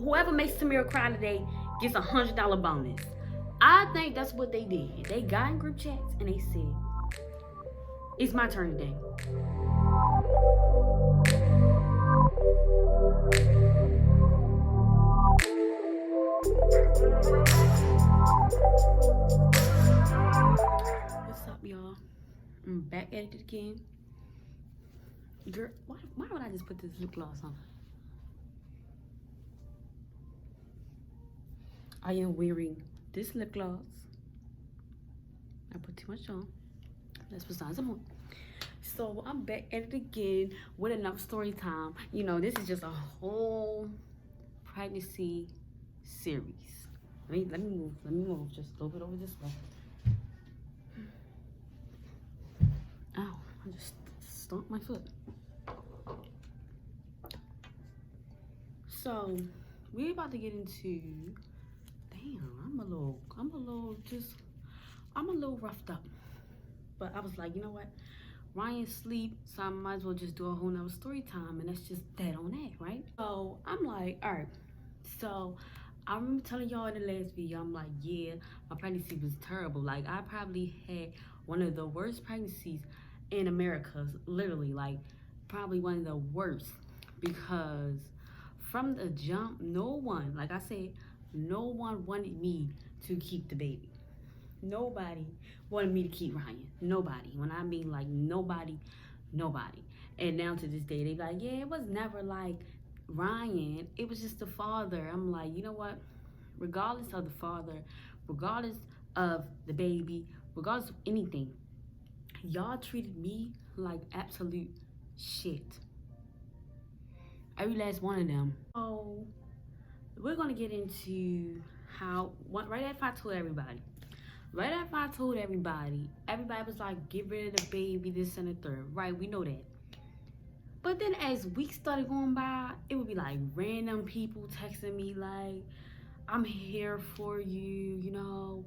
whoever makes Tamira cry today gets $100 bonus. I think that's what they did. They got in group chats and they said, it's my turn today. What's up, y'all? I'm back at it again. Girl, why would I just put this lip gloss on? I am wearing this lip gloss. I put too much on. That's besides the point. So I'm back at it again with another story time. You know, this is just a whole pregnancy series. Let me move just a little bit over this way. Ow, I just stomped my foot. So we're about to get into, damn, I'm a little roughed up. But I was like, you know what? Ryan's sleep, so I might as well just do a whole nother story time, and that's just that on that, right? So I'm like, all right. So I remember telling y'all in the last video, I'm like, yeah, my pregnancy was terrible. Like, I probably had one of the worst pregnancies in America, literally, like, probably one of the worst, because from the jump, no one, like I said, no one wanted me to keep the baby. Nobody wanted me to keep Ryan. Nobody. When I mean like nobody. And now to this day, they be like, yeah, it was never like Ryan. It was just the father. I'm like, you know what? Regardless of the father, regardless of the baby, regardless of anything, y'all treated me like absolute shit. Every last one of them. So we're gonna get into how, right after I told everybody. Right after I told everybody was like, get rid of the baby, this and the third. Right, we know that. But then as weeks started going by, it would be like random people texting me like, I'm here for you, you know.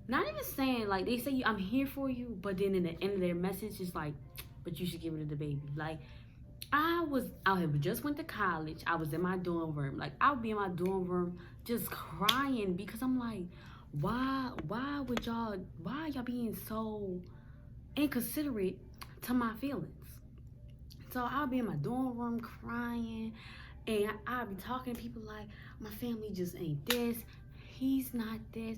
Not even saying, like, they say, I'm here for you, but then in the end of their message, it's like, but you should get rid of the baby. Like, I had just went to college. I was in my dorm room. Like, I would be in my dorm room just crying because I'm like, why are y'all being so inconsiderate to my feelings? So I'll be in my dorm room crying, and I'll be talking to people like, my family just ain't this, he's not this.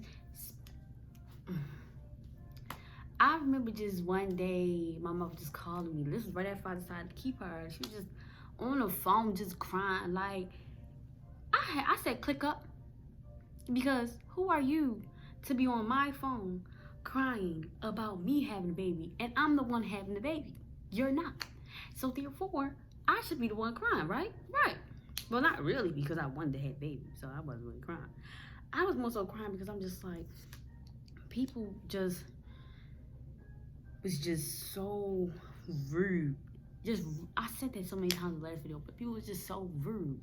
I remember just one day, my mother just calling me. This was right after I decided to keep her. She was just on the phone just crying. Like, I said, click up. Because who are you to be on my phone crying about me having a baby, and I'm the one having the baby? You're not. So therefore, I should be the one crying, right? Right. Well, not really, because I wanted to have a baby, so I wasn't really crying. I was more so crying because I'm just like, people was just so rude. I said that so many times in the last video, but people was just so rude.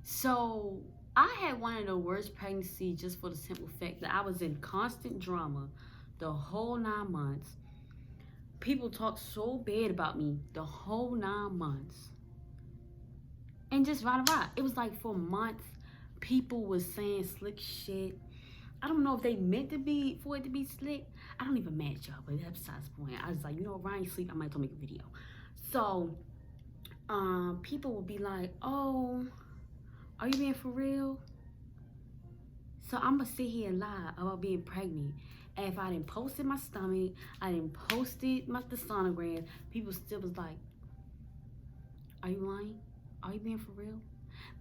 So I had one of the worst pregnancies just for the simple fact that I was in constant drama the whole 9 months. People talked so bad about me the whole 9 months. And just right. It was like for months, people was saying slick shit. I don't know if they meant for it to be slick. I don't even match y'all, but that's besides the point. I was like, you know, Ryan sleep, I might as well make a video. So people would be like, oh, are you being for real? So I'm gonna sit here and lie about being pregnant. And if I didn't post my stomach, I didn't post the sonogram, people still was like, are you lying? Are you being for real?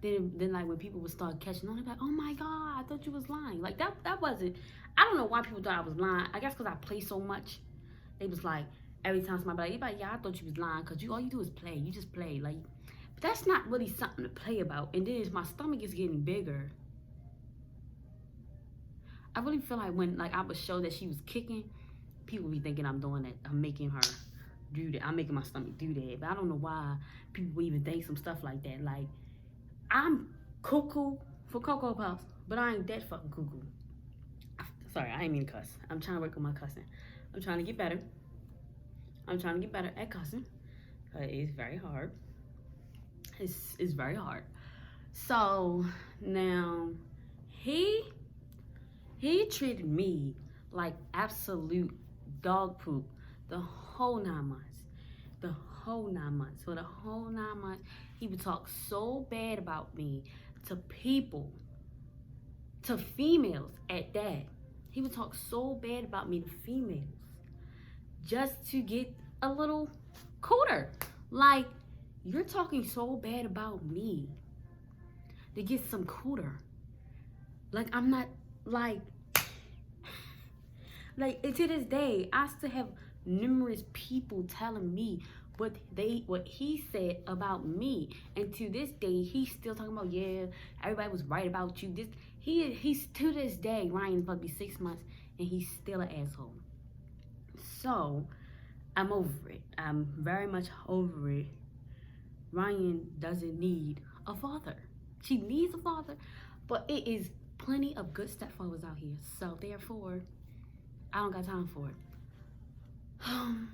Then like when people would start catching on, they're like, oh my God, I thought you was lying. Like that wasn't, I don't know why people thought I was lying. I guess because I play so much. They was like, every time somebody be like, yeah, I thought you was lying, because all you do is play. You just play. Like, but that's not really something to play about. And then my stomach is getting bigger. I really feel like when I would show that she was kicking, people be thinking I'm doing that. I'm making her do that. I'm making my stomach do that. But I don't know why people even think some stuff like that. Like, I'm cuckoo for Cocoa Puffs, but I ain't that fucking cuckoo. Sorry, I ain't mean to cuss. I'm trying to work on my cussing. I'm trying to get better. I'm trying to get better at cussing. It's very hard. It's very hard. So now he treated me like absolute dog poop the whole 9 months. The whole 9 months. For the whole 9 months, he would talk so bad about me to people, to females at that. He would talk so bad about me to females just to get a little cooler. Like, you're talking so bad about me to get some cooler. Like, I'm not, like to this day, I still have numerous people telling me what he said about me, and to this day he's still talking about, yeah, everybody was right about you. He's to this day, Ryan is about to be 6 months and he's still an asshole. So I'm over it. I'm very much over it. Ryan doesn't need a father. She needs a father, but it is plenty of good stepfathers out here. So therefore, I don't got time for it.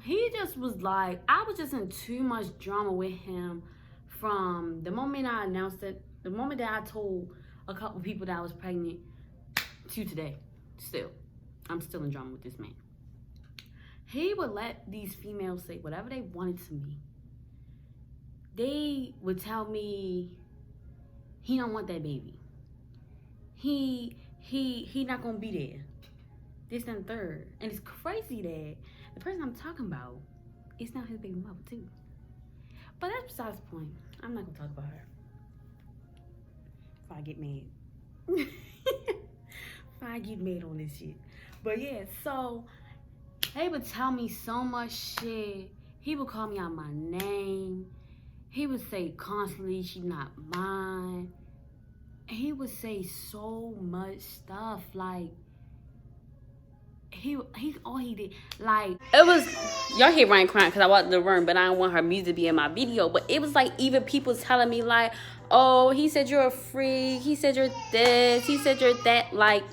He just was like, I was just in too much drama with him from the moment I announced it, the moment that I told a couple people that I was pregnant, to today. Still, I'm still in drama with this man. He would let these females say whatever they wanted to me. They would tell me he don't want that baby. He not gonna be there. This and third. And it's crazy that the person I'm talking about is not his baby mother too. But that's besides the point. I'm not gonna talk about her. If I get mad. If I get mad on this shit. But yeah, so he would tell me so much shit. He would call me out my name. He would say constantly, she not mine. He would say so much stuff. Like, he all he did, like, it was, y'all hear Ryan crying because I walked in the room, but I don't want her music to be in my video. But it was like, even people telling me like, oh, he said you're a freak, he said you're this, he said you're that. Like,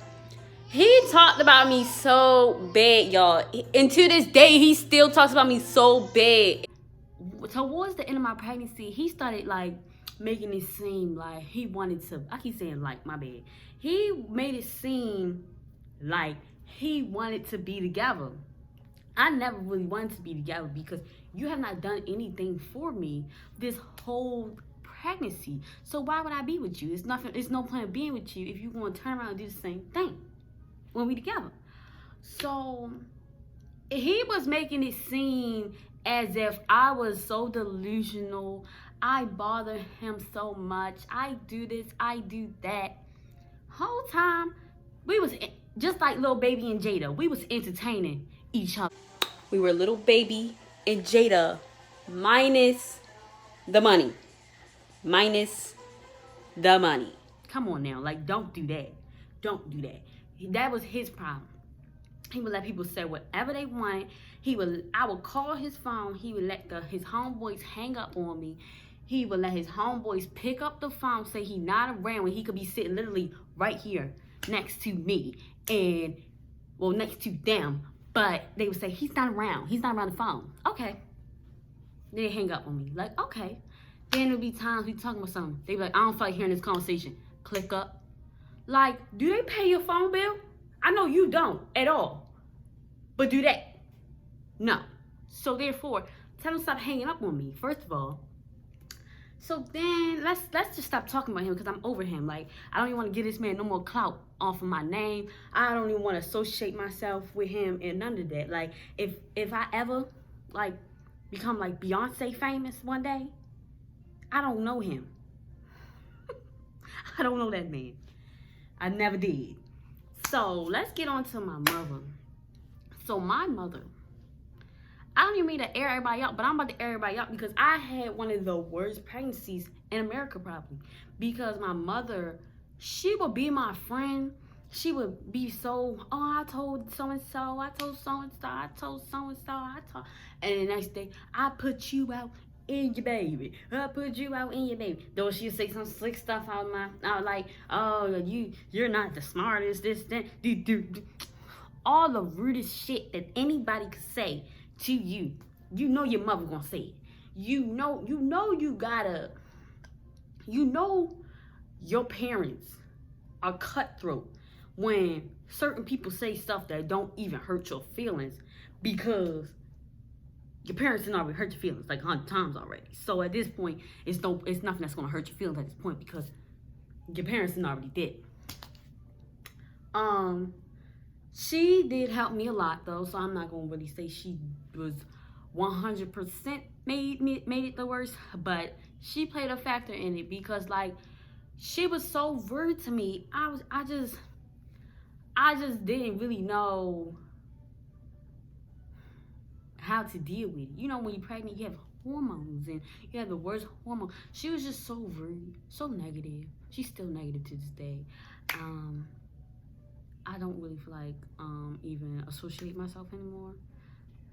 he talked about me so bad, y'all, and to this day he still talks about me so bad. Towards the end of my pregnancy, he started like making it seem like he wanted to, I keep saying like, my bad, he made it seem like he wanted to be together. I never really wanted to be together because you have not done anything for me this whole pregnancy. So why would I be with you? It's no point of being with you if you're going to turn around and do the same thing when we together. So he was making it seem as if I was so delusional. I bother him so much. I do this, I do that. Whole time we was just like Lil Baby and Jada. We was entertaining each other. We were Lil Baby and Jada minus the money. Minus the money. Come on now. Like, don't do that. Don't do that. That was his problem. He would let people say whatever they want. I would call his phone. He would let his homeboys hang up on me. He would let his homeboys pick up the phone, say he not around when he could be sitting literally right here next to me. And, well, next to them. But they would say, he's not around. He's not around the phone. Okay. They hang up on me. Like, okay. Then there'll be times we talking about something. They be like, I don't feel like hearing this conversation. Click up. Like, do they pay your phone bill? I know you don't at all. But do that? No. So therefore, tell them to stop hanging up on me, first of all. So then let's just stop talking about him because I'm over him. Like, I don't even want to give this man no more clout off of my name. I don't even want to associate myself with him and none of that. Like, if I ever like become like Beyonce famous one day, I don't know him. I don't know that man. I never did. So let's get on to my mother. So my mother, I don't even mean to air everybody out, but I'm about to air everybody out because I had one of the worst pregnancies in America probably. Because my mother, she would be my friend. She would be so, oh, I told so-and-so, I told so-and-so, I told so-and-so, I told. And the next day, I put you out in your baby. I put you out in your baby. Though she'd say some slick stuff out like, oh, you're not the smartest, this, that, do. All the rudest shit that anybody could say to you. You know your mother gonna say it. You know you gotta, your parents are cutthroat when certain people say stuff that don't even hurt your feelings because your parents didn't already hurt your feelings like 100 times already. So at this point, it's nothing that's gonna hurt your feelings at this point because your parents didn't already did. She did help me a lot though, so I'm not gonna really say she was 100% made it the worst, but she played a factor in it because like she was so rude to me. I just didn't really know how to deal with it. You know, when you're pregnant, you have hormones and you have the worst hormone. She was just so rude, so negative. She's still negative to this day. I don't really feel like even associate myself anymore,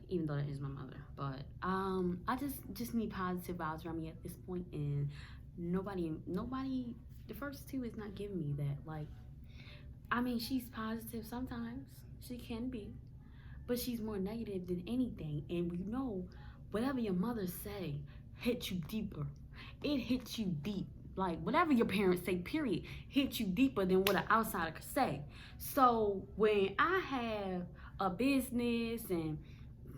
even though that is my mother. But I just need positive vibes around me at this point, and nobody. The first two is not giving me that. Like, I mean, she's positive sometimes. She can be, but she's more negative than anything. And you know, whatever your mother say hits you deeper. It hits you deep. Like, whatever your parents say, period, hits you deeper than what an outsider could say. So when I have a business and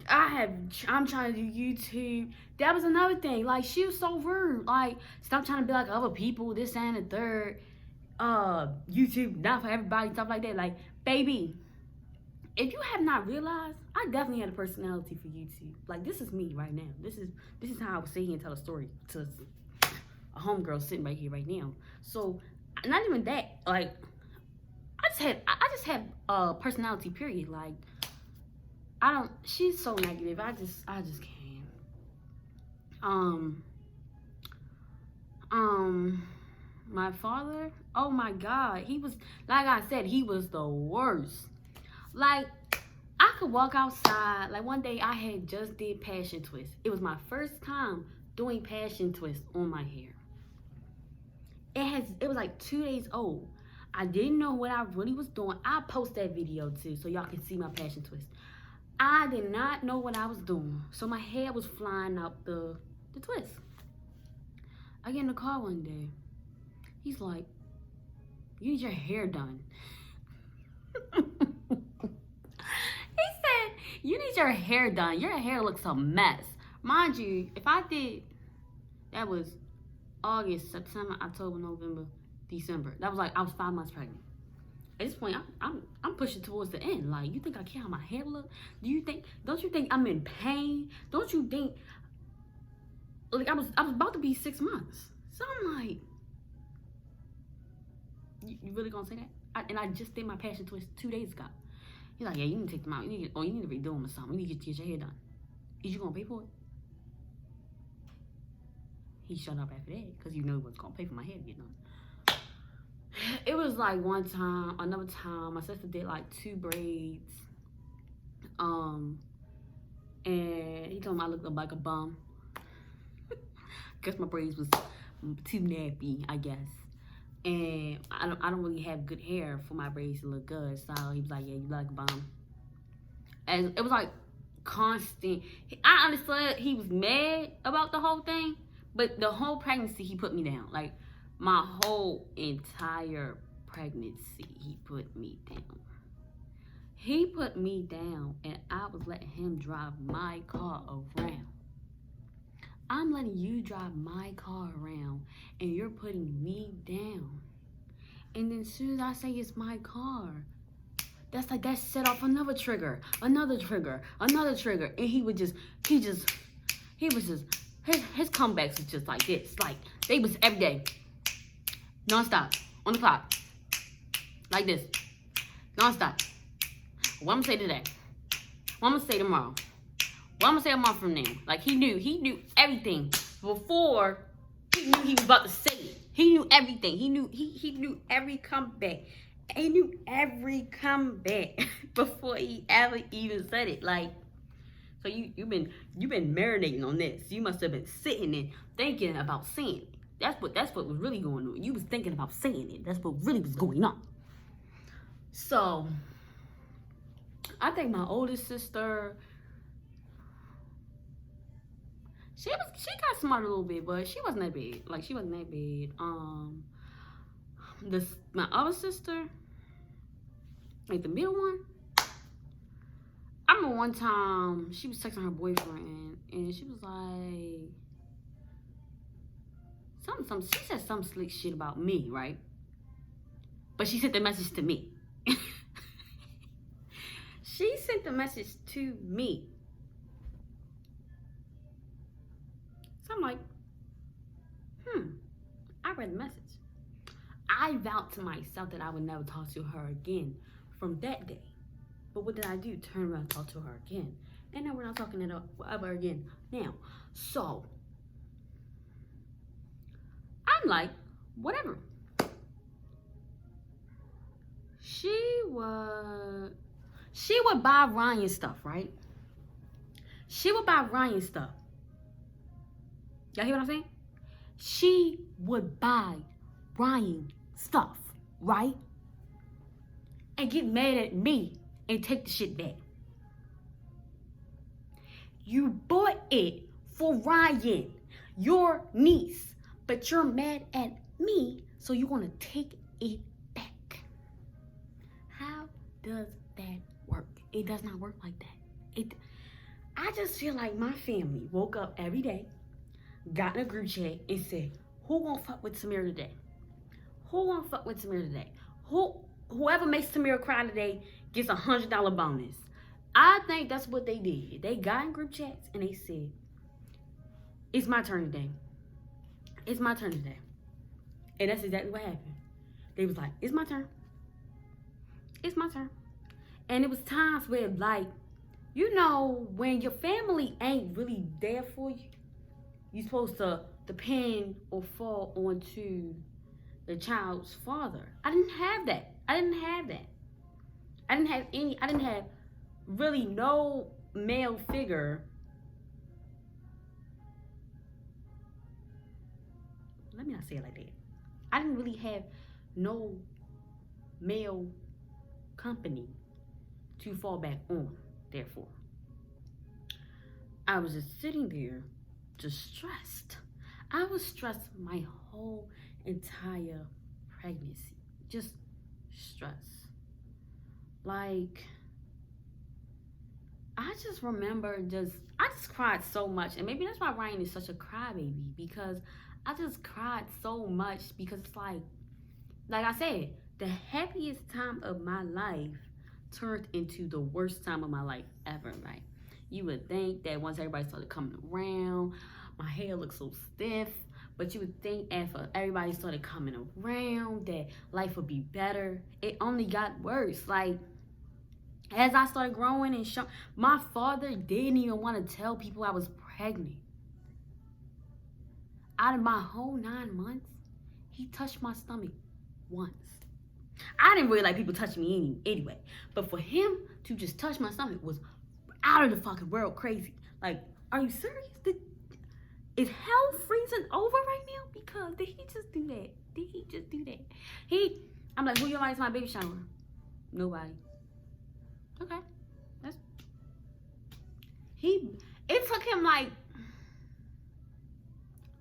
I'm trying to do YouTube, that was another thing. Like, she was so rude. Like, stop trying to be like other people, this and the third. YouTube not for everybody, stuff like that. Like, baby, if you have not realized, I definitely had a personality for YouTube. Like, this is me right now. This is how I would sit here and tell a story to a homegirl sitting right here right now. So not even that, like I just had a personality, period. Like, she's so negative. I just can't. My father, oh my God, he was, like I said, he was the worst. Like, I could walk outside. Like, one day I had just did passion twist. It was my first time doing passion twist on my hair. It was like 2 days old. I didn't know what I really was doing. I'll post that video too so y'all can see my passion twist. I did not know what I was doing. So my hair was flying out the twist. I get in the car one day. He's like, you need your hair done. He said, you need your hair done. Your hair looks a mess. Mind you, if I did, that was August, September, October, November, December. That was like, I was 5 months pregnant. At this point, I'm pushing towards the end. Like, you think I care how my hair look? Don't you think I'm in pain? Don't you think, like, I was about to be 6 months. So I'm like, you really gonna say that? And I just did my passion twist 2 days ago. He's like, yeah, you need to take them out. You need to redo them or something. You need to get your hair done. Is you gonna pay for it? He shut up after that because you know he was gonna pay for my hair to get done. It was like one time, another time, my sister did like 2 braids. And he told me I looked like a bum. Guess my braids was too nappy, I guess. And I don't really have good hair for my braids to look good. So he was like, yeah, you look like a bum. And it was like constant. I understood he was mad about the whole thing. But the whole pregnancy, he put me down. Like, my whole entire pregnancy, he put me down. He put me down, and I was letting him drive my car around. I'm letting you drive my car around, and you're putting me down. And then as soon as I say it's my car, that set off another trigger, another trigger. And he was just, his comebacks was just like this. Like, they was every day. Non-stop. On the clock. Like this. Non-stop. What I'm gonna say today? What I'm gonna say tomorrow? What I'm gonna say a month from now? Like, he knew everything before he knew he was about to say it. He knew everything. He knew every comeback. He knew every comeback before he ever even said it. Like, so you've been marinating on this. You must have been sitting and thinking about saying it. That's what was really going on. You was thinking about saying it. That's what really was going on. So I think my oldest sister, she got smart a little bit, but she wasn't that bad. Like, she wasn't that bad. my other sister, like the middle one. I remember one time she was texting her boyfriend and she was like something. She said some slick shit about me, right? But she sent the message to me. She sent the message to me. So I'm like, I read the message. I vowed to myself that I would never talk to her again from that day. But what did I do? Turn around and talk to her again. And now we're not talking to her ever again now. So, I'm like, whatever. She would buy Ryan stuff, right? She would buy Ryan stuff. Y'all hear what I'm saying? She would buy Ryan stuff, right? And get mad at me and take the shit back. You bought it for Ryan, your niece, but you're mad at me, so you want to take it back. How does that work? It does not work like that. I just feel like my family woke up every day, got in a group chat, and said, who gonna fuck with Samira today? Who gonna fuck with Samira today? Whoever makes Samira cry today gets $100 bonus. I think that's what they did. They got in group chats and they said, it's my turn today. It's my turn today. And that's exactly what happened. They was like, it's my turn. It's my turn. And it was times where, like, you know, when your family ain't really there for you, you're supposed to depend or fall onto the child's father. I didn't have that. I didn't have really no male figure. Let me not say it like that. I didn't really have no male company to fall back on, therefore. I was just sitting there, just stressed. I was stressed my whole entire pregnancy. Just stress. Like, I just remember I just cried so much. And maybe that's why Ryan is such a crybaby, because I just cried so much because it's like I said, the happiest time of my life turned into the worst time of my life ever, right? You would think that once everybody started coming around, my hair looked so stiff, but you would think after everybody started coming around that life would be better. It only got worse. Like, as I started growing and my father didn't even want to tell people I was pregnant. Out of my whole 9 months, he touched my stomach once. I didn't really like people touching me anyway, but for him to just touch my stomach was out of the fucking world crazy. Like, are you serious? Is hell freezing over right now? Because did he just do that? I'm like, who you invited to my baby shower? Nobody. Okay. It took him like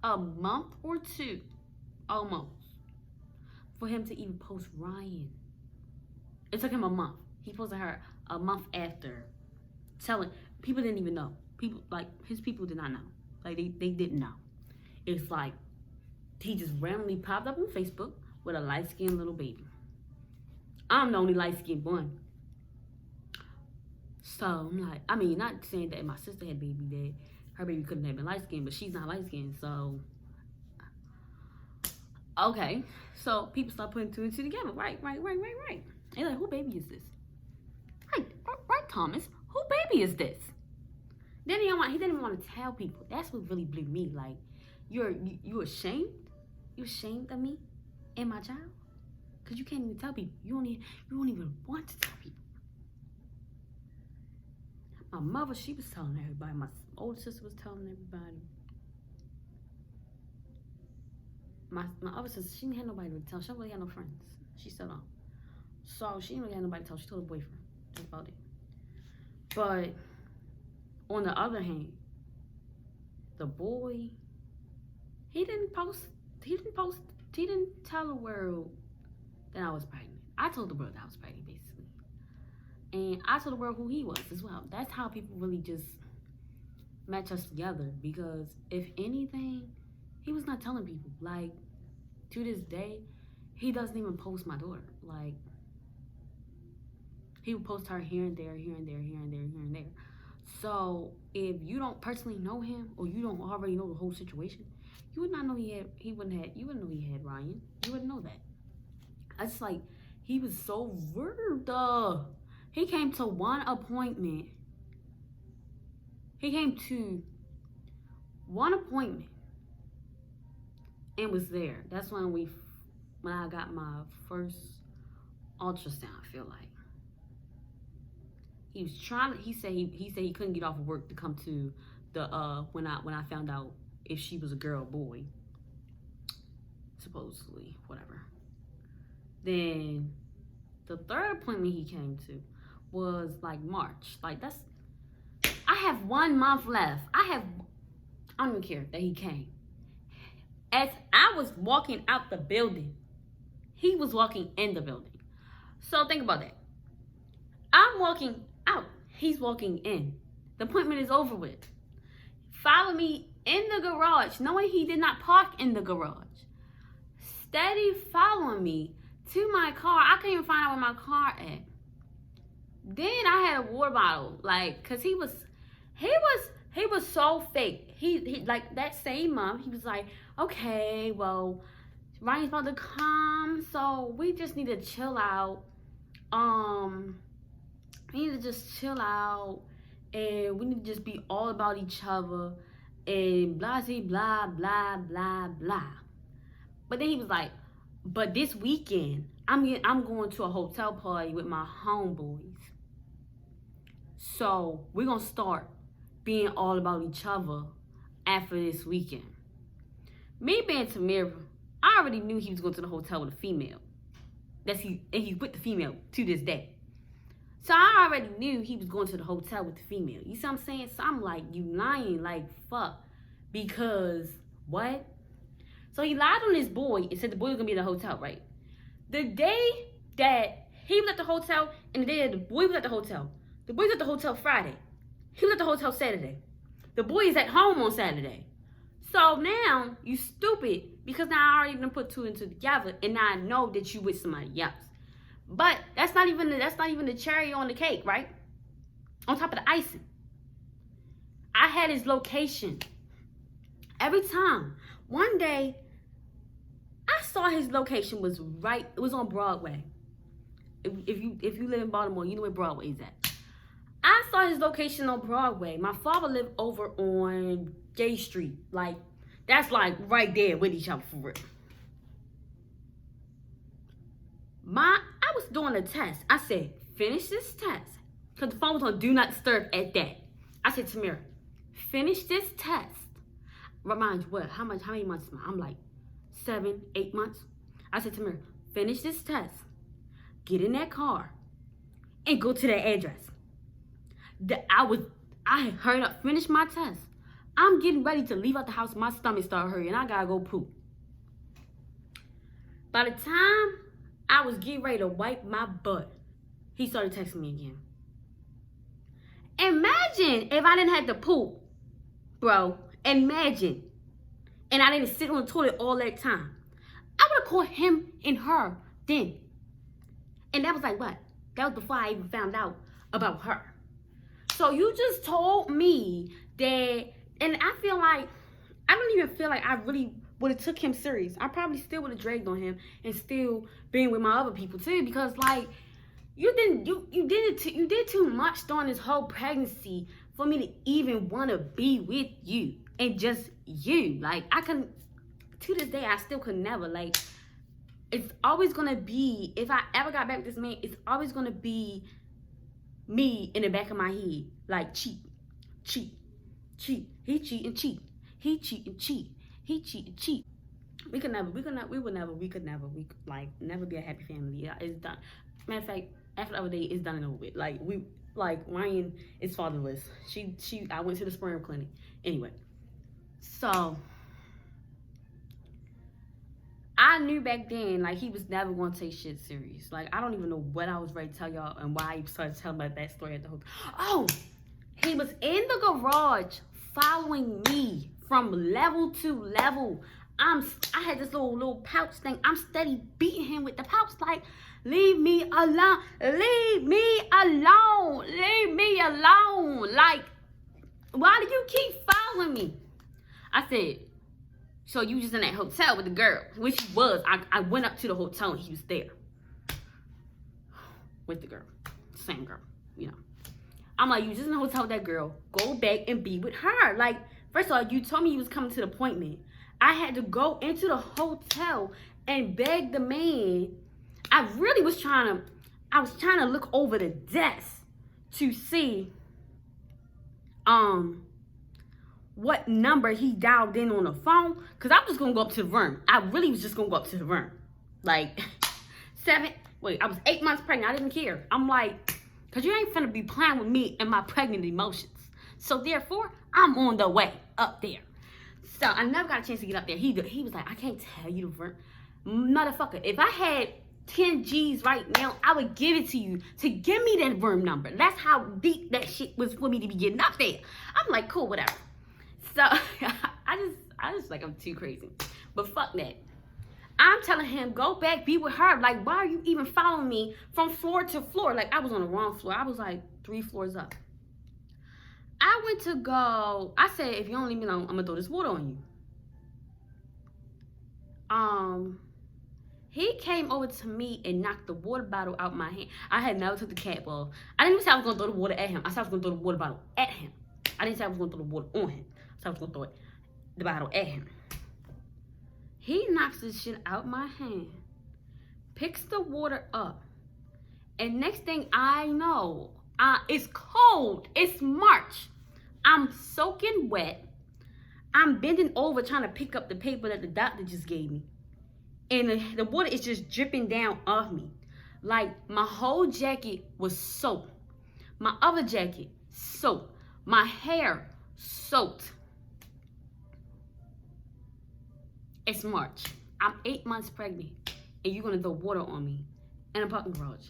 a month or two, almost, for him to even post Ryan. It took him a month. He posted her a month after, telling people didn't even know. People, like, his people did not know. Like, they didn't know. It's like he just randomly popped up on Facebook with a light-skinned little baby. I'm the only light-skinned one. So I'm like, I mean, not saying that my sister had a baby, that her baby couldn't have been light-skinned, but she's not light-skinned, so okay. So people start putting two and two together. Right. They're like, who baby is this? Right, Thomas. Who baby is this? Then he didn't even want to tell people. That's what really blew me. Like, you ashamed? You ashamed of me and my child? Because you can't even tell people. You don't even want to tell people. My mother, she was telling everybody. My older sister was telling everybody. My other sister, she didn't have nobody to tell. She don't really have no friends. She still don't. So she didn't really have nobody to tell. She told her boyfriend. That's about it. But on the other hand, the boy, he didn't tell the world that I was pregnant. I told the world that I was pregnant, basically. And I told the world who he was as well. That's how people really just match us together. Because if anything, he was not telling people. Like, to this day, he doesn't even post my daughter. Like, he would post her here and there, here and there, here and there, here and there. So if you don't personally know him, or you don't already know the whole situation, you would not know you wouldn't know he had Ryan. You wouldn't know that. It's like, he was so rude. He came to one appointment. He came to one appointment and was there. That's when I got my first ultrasound, I feel like. He was trying to, he said he couldn't get off of work to come to the when I found out if she was a girl or boy. Supposedly, whatever. Then the third appointment he came to was like March. Like, I have 1 month left. I don't even care that he came. As I was walking out the building, he was walking in the building. So think about that. I'm walking out. He's walking in. The appointment is over with. Follow me in the garage, knowing he did not park in the garage. Steady following me to my car. I couldn't even find out where my car at. Then I had a water bottle, like, cause he was so fake. He like that same month, he was like, okay, well, Ryan's about to come, so we just need to chill out. We need to just chill out, and we need to just be all about each other, and blah, blah, blah, blah, blah. But then he was like, but this weekend, I'm going to a hotel party with my homeboys. So we're going to start being all about each other after this weekend. Me being Tamira, I already knew he was going to the hotel with a female. And he's with the female to this day. So I already knew he was going to the hotel with the female. You see what I'm saying? So I'm like, you lying, like, fuck. Because, what? So he lied on his boy and said the boy was going to be in the hotel, right? The day that he was at the hotel and the day that the boy was at the hotel was at the hotel Friday. He was at the hotel Saturday. The boy is at home on Saturday. So now, you stupid, because now I already done put two and two together, and now I know that you with somebody else. But that's not even the cherry on the cake, right? On top of the icing. I had his location. Every time. One day, I saw his location was on Broadway. If you live in Baltimore, you know where Broadway is at. I saw his location on Broadway. My father lived over on Gay Street. Like, that's like right there with each other for real. I was doing a test. I said, finish this test. Because the phone was on Do Not Disturb at that. I said, Tamira, finish this test. Remind you what? How many months am I? I'm like 7, 8 months. I said, Tamira, finish this test. Get in that car. And go to that address. I hurried up, finished my test. I'm getting ready to leave out the house. My stomach started hurting. I gotta go poop. By the time I was getting ready to wipe my butt, he started texting me again. Imagine if I didn't have to poop, bro. Imagine. And I didn't sit on the toilet all that time. I would have called him and her then. And that was like what? That was before I even found out about her. So you just told me that, and I don't even feel like I really would have took him serious. I probably still would have dragged on him and still been with my other people too, because like you did too much during this whole pregnancy for me to even want to be with you and just you. Like to this day I still could never. Like, it's always gonna be, if I ever got back with this man, it's always gonna be me in the back of my head, like cheat. He cheat and cheat. He cheat and cheat. He cheat and cheat. We could never be a happy family. Yeah, it's done. Matter of fact, after the other day, it's done and over with. Like Ryan is fatherless. I went to the sperm clinic. Anyway, so I knew back then, like, he was never going to take shit serious. Like, I don't even know what I was ready to tell y'all and why he started telling about that story at the hotel. Oh, he was in the garage following me from level to level. I had this little pouch thing. I'm steady beating him with the pouch, like, leave me alone. Leave me alone. Leave me alone. Like, why do you keep following me? I said, so you just in that hotel with the girl, which he was. I went up to the hotel and he was there with the girl, same girl, you know. I'm like, you just in the hotel with that girl. Go back and be with her. Like, first of all, you told me you was coming to the appointment. I had to go into the hotel and beg the man. I was trying to look over the desk to see what number he dialed in on the phone, because I was just gonna go up to the room. I really was just gonna go up to the room. Like, I was 8 months pregnant. I didn't care. I'm like, because you ain't finna be playing with me and my pregnant emotions. So therefore, I'm on the way up there. So I never got a chance to get up there. He was like, I can't tell you the room. Motherfucker, if I had 10 G's right now, I would give it to you to give me that room number. That's how deep that shit was for me to be getting up there. I'm like, cool, whatever. So I just like, I'm too crazy. But fuck that. I'm telling him, go back, be with her. Like, why are you even following me from floor to floor? Like, I was on the wrong floor. I was like 3 floors up. I went to go, I said, if you don't leave me alone, I'm gonna throw this water on you. He came over to me and knocked the water bottle out my hand. I had never took the cap off. I didn't even say I was gonna throw the water at him. I said I was gonna throw the water bottle at him. I didn't say I was gonna throw the water on him. So I was gonna throw the bottle at him. He knocks this shit out my hand, picks the water up, and next thing I know, it's cold. It's March. I'm soaking wet. I'm bending over trying to pick up the paper that the doctor just gave me, and the water is just dripping down off me. Like, my whole jacket was soaked. My other jacket soaked. My hair soaked. It's March. I'm 8 months pregnant, and you're gonna throw water on me in a parking garage.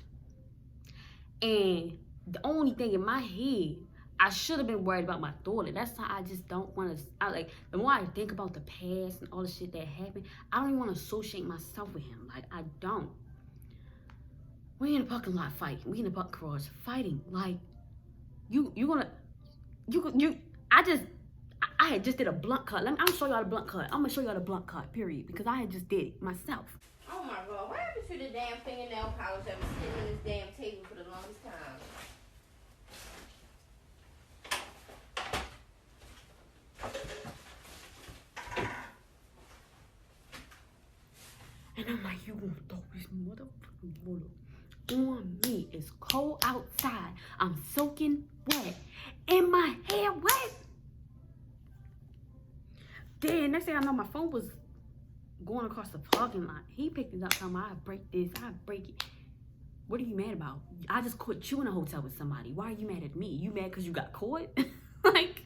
And the only thing in my head, I should have been worried about my daughter. That's why I just don't want to. Like, the more I think about the past and all the shit that happened, I don't even want to associate myself with him. Like, I don't. We in the parking lot fighting. We in the parking garage fighting. Like, I had just did a blunt cut. I'm gonna show y'all the blunt cut. I'm gonna show y'all the blunt cut, period. Because I had just did it myself. Oh my God, what happened to the damn fingernail polish that was sitting on this damn table for the longest time? And I'm like, you gonna throw this motherfucking water on me? It's cold outside. I'm soaking wet. And my hair wet. Then next thing I know, my phone was going across the parking lot. He picked it up, telling me, I break this, I break it. What are you mad about? I just caught you in a hotel with somebody. Why are you mad at me? You mad because you got caught? Like,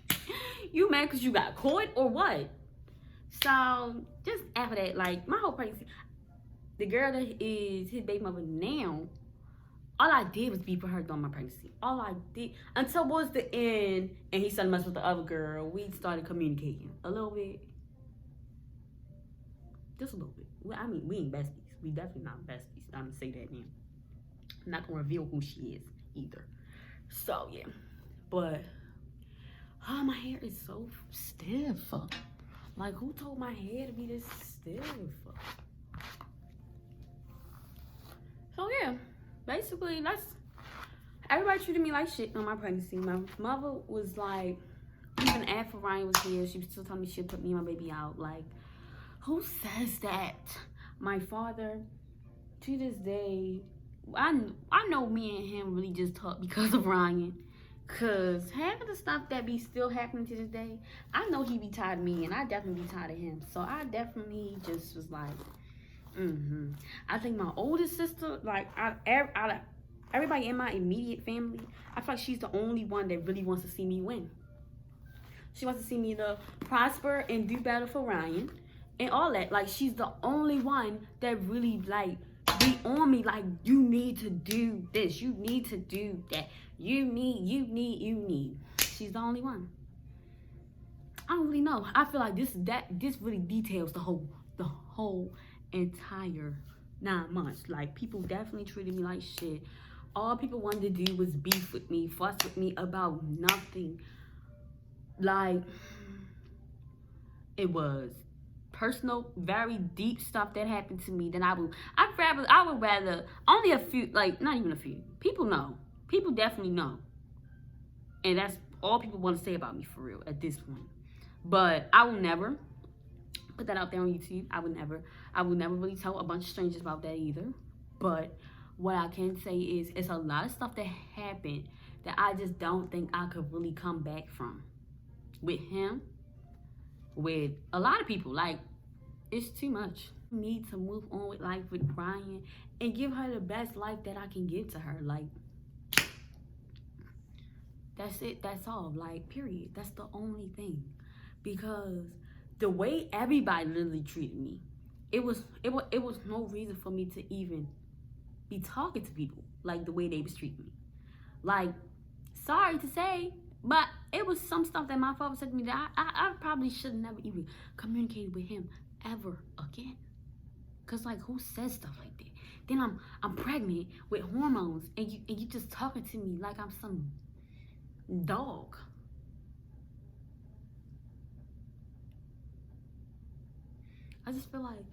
you mad because you got caught or what? So, just after that, like, my whole pregnancy, the girl that is his baby mother now, all I did was be for her during my pregnancy. All I did, until towards the end, and he started messing with the other girl, we started communicating a little bit. Just a little bit. Well, I mean, we ain't besties. We definitely not besties. I'm gonna say that now. I'm not gonna reveal who she is either. So, yeah. But, my hair is so stiff. Like, who told my hair to be this stiff? So, yeah. Basically, everybody treated me like shit on my pregnancy. My mother was like, even after Ryan was here, she was still telling me she'd put me and my baby out. Like, who says that? My father, to this day, I know me and him really just talk because of Ryan. Because half of the stuff that be still happening to this day, I know he be tired of me, and I definitely be tired of him. So I definitely just was like, I think my oldest sister, like, out of everybody in my immediate family, I feel like she's the only one that really wants to see me win. She wants to see me to prosper and do better for Ryan. and all that. Like, she's the only one that really, like, be on me. Like, you need to do this. You need to do that. You need. She's the only one. I don't really know. I feel like this really details the whole entire 9 months. Like, people definitely treated me like shit. All people wanted to do was beef with me, fuss with me about nothing. Like, it was personal, very deep stuff that happened to me. Then I would rather only a few, like, not even a few. People know. People definitely know. And that's all people want to say about me, for real, at this point. But I will never put that out there on YouTube. I would never really tell a bunch of strangers about that either. But what I can say is, it's a lot of stuff that happened that I just don't think I could really come back from. With him, with a lot of people. Like, it's too much. I need to move on with life with Ryan and give her the best life that I can give to her. Like, that's it. That's all. Like, period. That's the only thing. Because the way everybody literally treated me, it was no reason for me to even be talking to people like the way they was treating me. Like, sorry to say, but it was some stuff that my father said to me that I probably should have never even communicated with him ever again. Cause, like, who says stuff like that? Then I'm pregnant with hormones, and you just talking to me like I'm some dog. I just feel like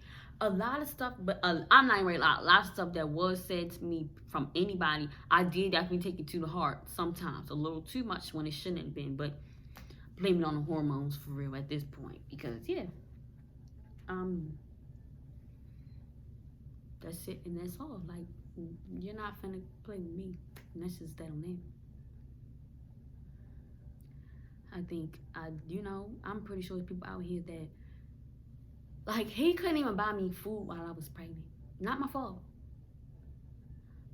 a lot of stuff, but I'm not even really a lot of stuff that was said to me from anybody, I did definitely take it to the heart sometimes, a little too much when it shouldn't have been. But blame it on the hormones, for real, at this point, because yeah, that's it, and that's all. Like, you're not finna play with me, and that's just that on it. I think I'm pretty sure there's people out here that, like, he couldn't even buy me food while I was pregnant. Not my fault.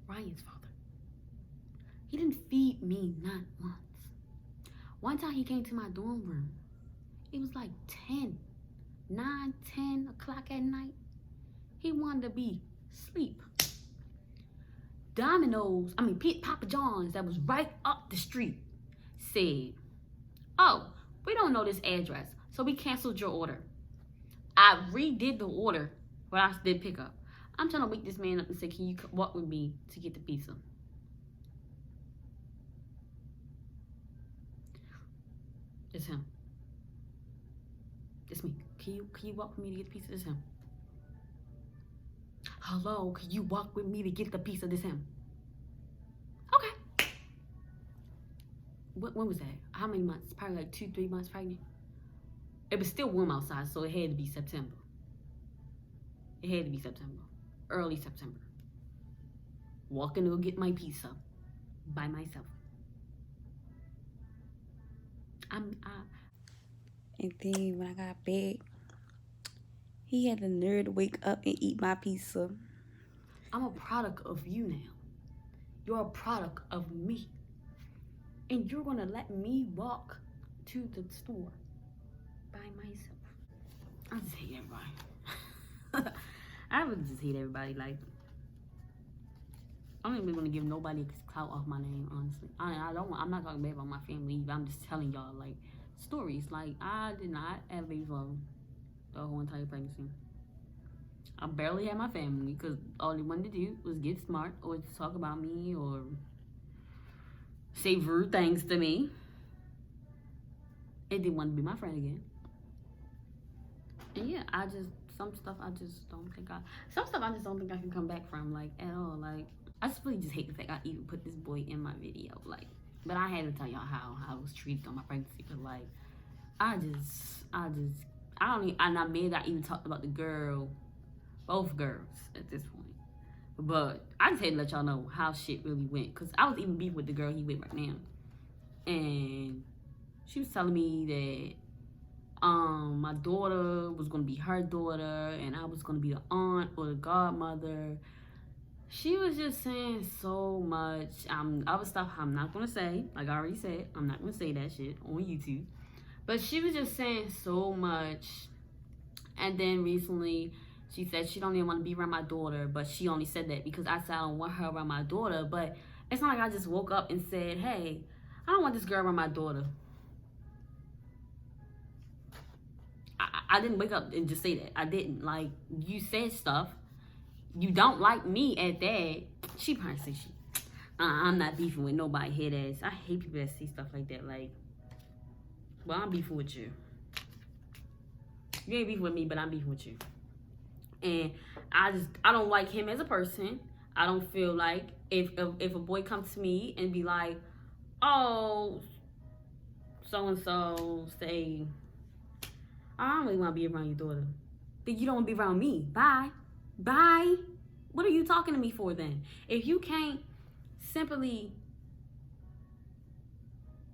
Ryan's father. He didn't feed me not once. One time he came to my dorm room. It was like 10 o'clock at night. He wanted to be asleep. Papa John's, that was right up the street, said, "Oh, we don't know this address, so we canceled your order." I redid the order, but I did pick up. I'm trying to wake this man up and say, "Can you walk with me to get the pizza?" It's him. It's me. Can you walk with me to get the pizza? It's him. Hello, can you walk with me to get the pizza? This him. Okay. When was that? How many months? Probably like 2-3 months pregnant. It was still warm outside, so it had to be September. It had to be September. Early September. Walking to go get my pizza by myself. And then when I got back, he had the nerve to wake up and eat my pizza. I'm a product of you now. You're a product of me. And you're gonna let me walk to the store by myself. I just hate everybody. I really just hate everybody. Like, I don't even want to give nobody a clout off my name, honestly. I'm not talking bad about my family either. I'm just telling y'all, like, stories. Like, I did not have baby father the whole entire pregnancy. I barely had my family because all they wanted to do was get smart or talk about me or say rude things to me. And didn't want to be my friend again. And yeah, some stuff I just don't think I can come back from, like, at all. Like, I just really just hate the fact I even put this boy in my video. Like, but I had to tell y'all how I was treated on my pregnancy. Because, like, I even talked about the girl, both girls at this point. But I just had to let y'all know how shit really went. Because I was even beef with the girl he with right now. And she was telling me that my daughter was going to be her daughter. And I was going to be the aunt or the godmother. She was just saying so much. Other stuff I'm not going to say. Like I already said, I'm not going to say that shit on YouTube. But she was just saying so much And then recently, she said she don't even want to be around my daughter, but she only said that because I said I don't want her around my daughter. But it's not like I just woke up and said, hey, I don't want this girl around my daughter. I didn't wake up and just say that. I didn't. Like, you said stuff. You don't like me at that. She probably say she. I'm not beefing with nobody head ass. I hate people that say stuff like that. Like, well, I'm beefing with you. You ain't beefing with me, but I'm beefing with you. And I don't like him as a person. I don't feel like if a boy comes to me and be like, oh, so and so say, I don't really want to be around your daughter. Then you don't want to be around me. Bye. Bye. What are you talking to me for then? If you can't simply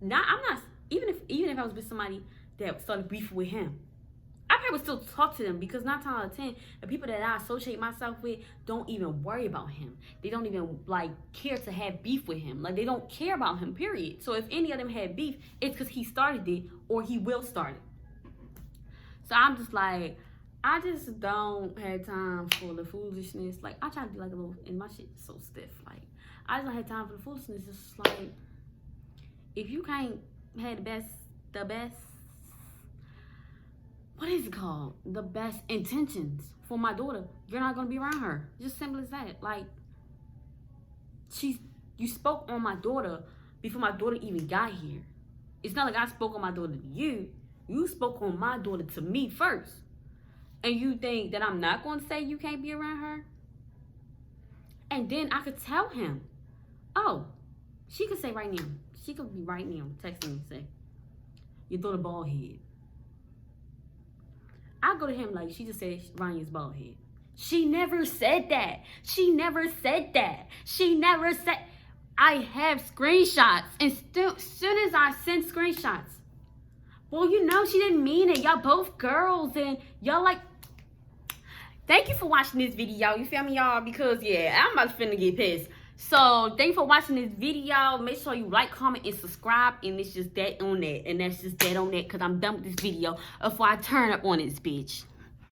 even if I was with somebody that started beefing with him, I probably would still talk to them because 9 times out of 10, the people that I associate myself with don't even worry about him. They don't even like care to have beef with him. Like, they don't care about him, period. So if any of them had beef, it's because he started it or he will start it. So I'm just like, I just don't have time for the foolishness. Like, I try to be like a little, and my shit is so stiff. Like, I just don't have time for the foolishness. It's just like, if you can't have the best, what is it called? The best intentions for my daughter, you're not going to be around her. Just simple as that. Like, you spoke on my daughter before my daughter even got here. It's not like I spoke on my daughter to you. You spoke on my daughter to me first. And you think that I'm not going to say you can't be around her? And then I could tell him, oh, she could say right now. She could be right now texting me and say, your daughter bald head. I go to him like, she just said Ryan's bald head. She never said that. She never said that. She never said. I have screenshots. And soon as I send screenshots, well, you know she didn't mean it. Y'all both girls and y'all like. Thank you for watching this video. You feel me, y'all? Because, yeah, I'm about to finna get pissed. So, thank you for watching this video. Make sure you like, comment, and subscribe. And it's just that on that. And that's just that on that because I'm done with this video before I turn up on this bitch.